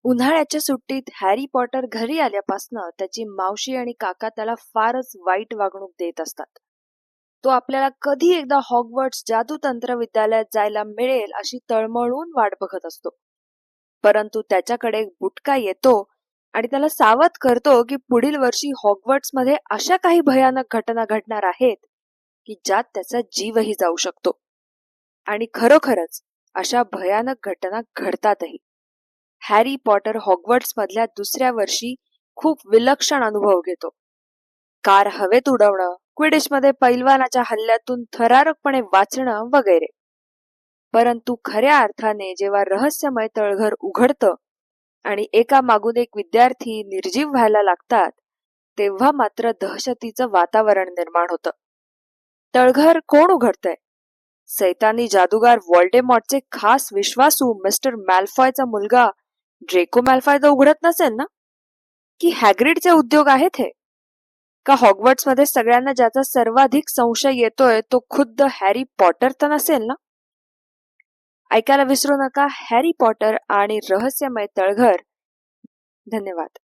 उन्हाळ्याच्या सुट्टीत Harry Potter घरी आल्यापासनं त्याची मावशी आणि काका त्याला फारच वाईट वागणूक देत असतात. तो आपल्याला कधी एकदा हॉगवर्ट्स जादू तंत्र विद्यालयात जायला मिळेल अशी तळमळून वाट बघत असतो. परंतु त्याच्याकडे एक बुटका येतो आणि त्याला सावध करतो की पुढील वर्षी हॉगवर्ट्स मध्ये अशा काही भयानक घटना घडणार आहेत की ज्यात त्याचा जीवही जाऊ शकतो. आणि खरोखरच अशा भयानक घटना घडतातही. हॅरी पॉटर हॉगवर्ट्स मधल्या दुसऱ्या वर्षी खूप विलक्षण अनुभव घेतो. कार हवेत उडवणं, क्विडिश मध्ये पैलवानाच्या हल्ल्यातून थरारकपणे वाचणं वगैरे. परंतु खऱ्या अर्थाने जेव्हा रहस्यमय तळघर उघडतं आणि एका मागून एक विद्यार्थी निर्जीव व्हायला लागतात, तेव्हा मात्र दहशतीचं वातावरण निर्माण होतं. तळघर कोण उघडतंय? सैतानी जादूगार व्हॉल्डेमॉर्टचे खास विश्वासू मिस्टर मॅलफॉयचा मुलगा ड्रेको मॅलफॉय तर उघडत नसेल ना? की हॅग्रिडचे उद्योग आहेत हे? का हॉगवर्ट्स मध्ये सगळ्यांना ज्याचा सर्वाधिक संशय येतोय तो खुद्द हॅरी पॉटर तर नसेल ना? ऐकायला विसरू नका हॅरी पॉटर आणि रहस्यमय तळघर. धन्यवाद.